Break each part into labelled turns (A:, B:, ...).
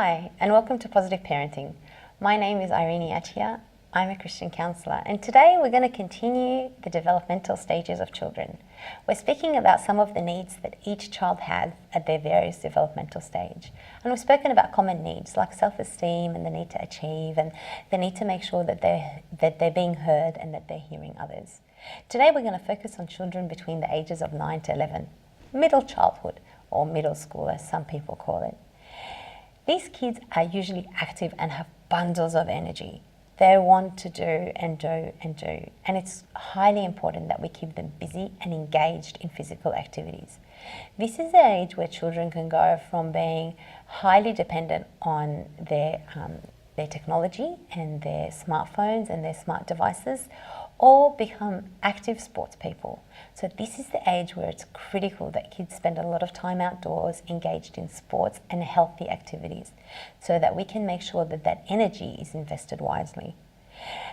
A: Hi, and welcome to Positive Parenting. My name is Irene Achia. I'm a Christian counsellor, and today we're going to continue the developmental stages of children. We're speaking about some of the needs that each child has at their various developmental stage. And we've spoken about common needs like self-esteem and the need to achieve and the need to make sure that they're being heard and that they're hearing others. Today we're going to focus on children between the ages of 9 to 11, middle childhood, or middle school as some people call it. These kids are usually active and have bundles of energy. They want to do and do and do, and it's highly important that we keep them busy and engaged in physical activities. This is the age where children can go from being highly dependent on their technology and their smartphones and their smart devices, or become active sports people. So this is the age where it's critical that kids spend a lot of time outdoors, engaged in sports and healthy activities, so that we can make sure that that energy is invested wisely.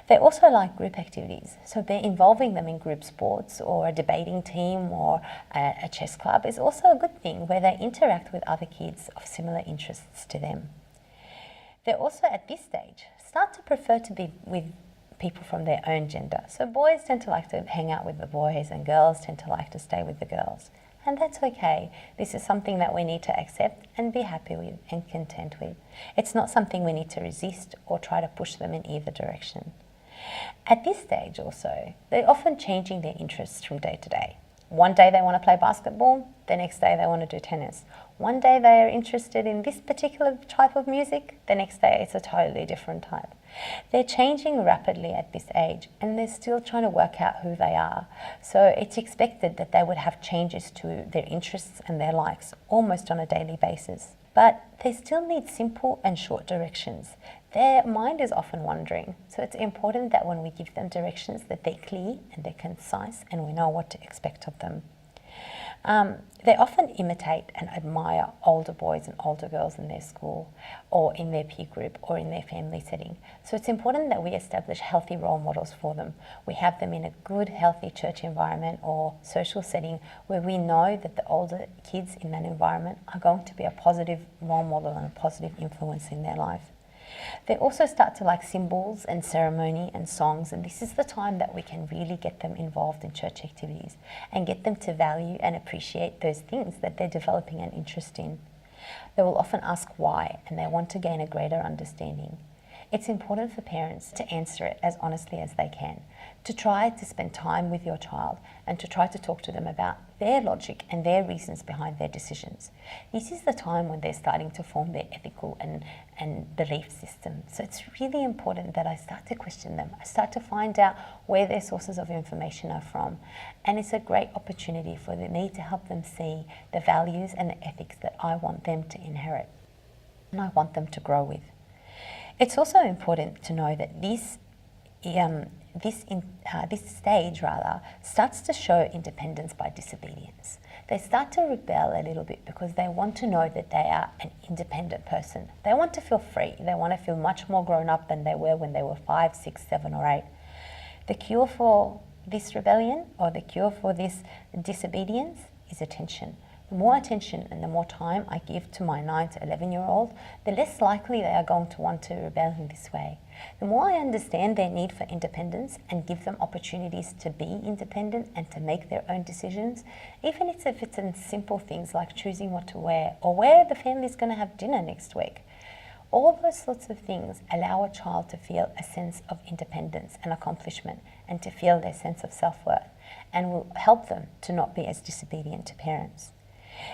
A: They also like group activities, so involving them in group sports or a debating team or a chess club is also a good thing, where they interact with other kids of similar interests to them. They also, at this stage, start to prefer to be with people from their own gender. So boys tend to like to hang out with the boys and girls tend to like to stay with the girls. And that's okay. This is something that we need to accept and be happy with and content with. It's not something we need to resist or try to push them in either direction. At this stage also, they're often changing their interests from day to day. One day they want to play basketball, the next day they want to do tennis. One day they are interested in this particular type of music, the next day it's a totally different type. They're changing rapidly at this age, and they're still trying to work out who they are. So it's expected that they would have changes to their interests and their likes almost on a daily basis. But they still need simple and short directions. Their mind is often wandering, so it's important that when we give them directions that they're clear and they're concise and we know what to expect of them. They often imitate and admire older boys and older girls in their school or in their peer group or in their family setting. So it's important that we establish healthy role models for them. We have them in a good, healthy church environment or social setting where we know that the older kids in that environment are going to be a positive role model and a positive influence in their life. They also start to like symbols and ceremony and songs, and this is the time that we can really get them involved in church activities and get them to value and appreciate those things that they're developing an interest in. They will often ask why, and they want to gain a greater understanding. It's important for parents to answer it as honestly as they can, to try to spend time with your child and to try to talk to them about their logic and their reasons behind their decisions. This is the time when they're starting to form their ethical and belief system. So it's really important that I start to question them. I start to find out where their sources of information are from. And it's a great opportunity for me to help them see the values and the ethics that I want them to inherit and I want them to grow with. It's also important to know that this stage starts to show independence by disobedience. They start to rebel a little bit because they want to know that they are an independent person. They want to feel free. They want to feel much more grown up than they were when they were 5, 6, 7 or 8. The cure for this rebellion or the cure for this disobedience is attention. The more attention and the more time I give to my 9 to 11-year-old, the less likely they are going to want to rebel in this way. The more I understand their need for independence and give them opportunities to be independent and to make their own decisions, even if it's in simple things like choosing what to wear or where the family is going to have dinner next week. All those sorts of things allow a child to feel a sense of independence and accomplishment and to feel their sense of self-worth, and will help them to not be as disobedient to parents.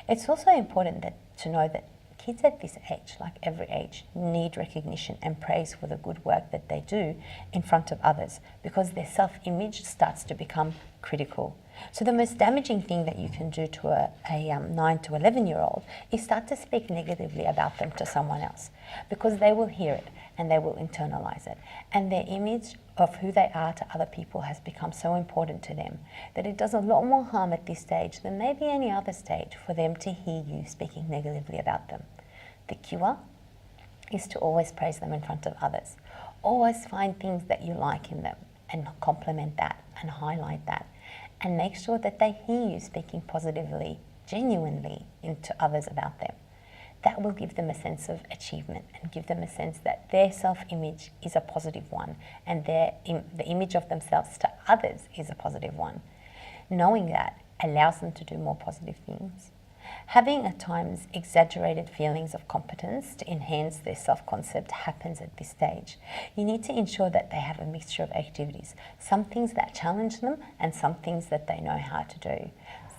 A: It's also important to know that kids at this age, like every age, need recognition and praise for the good work that they do in front of others, because their self-image starts to become critical. So the most damaging thing that you can do to a 9 to 11-year-old is start to speak negatively about them to someone else, because they will hear it and they will internalize it. And their image of who they are to other people has become so important to them that it does a lot more harm at this stage than maybe any other stage for them to hear you speaking negatively about them. The cure is to always praise them in front of others. Always find things that you like in them and compliment that and highlight that, and make sure that they hear you speaking positively, genuinely into others about them. that will give them a sense of achievement and give them a sense that their self-image is a positive one and the image of themselves to others is a positive one. Knowing that allows them to do more positive things. Having at times exaggerated feelings of competence to enhance their self-concept happens at this stage. You need to ensure that they have a mixture of activities, some things that challenge them and some things that they know how to do.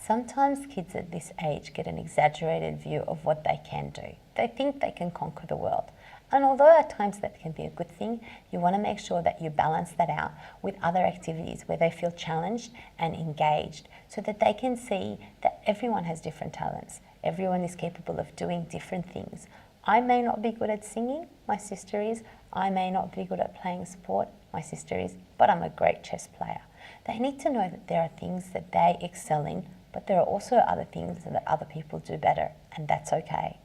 A: Sometimes kids at this age get an exaggerated view of what they can do. They think they can conquer the world. And although at times that can be a good thing, you want to make sure that you balance that out with other activities where they feel challenged and engaged so that they can see that everyone has different talents. Everyone is capable of doing different things. I may not be good at singing, my sister is. I may not be good at playing sport, my sister is, but I'm a great chess player. They need to know that there are things that they excel in, but there are also other things that other people do better, and that's okay.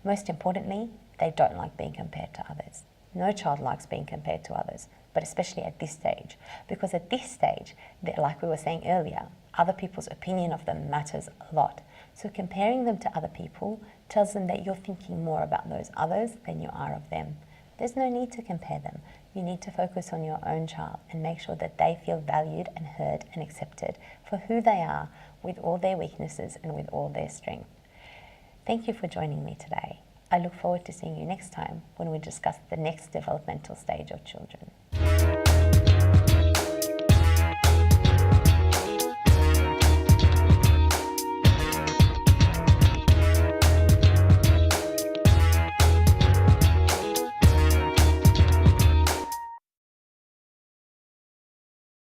A: Most importantly, they don't like being compared to others. No child likes being compared to others, but especially at this stage, because at this stage, like we were saying earlier, other people's opinion of them matters a lot. So comparing them to other people tells them that you're thinking more about those others than you are of them. There's no need to compare them. You need to focus on your own child and make sure that they feel valued and heard and accepted for who they are, with all their weaknesses and with all their strength. Thank you for joining me today. I look forward to seeing you next time when we discuss the next developmental stage of children.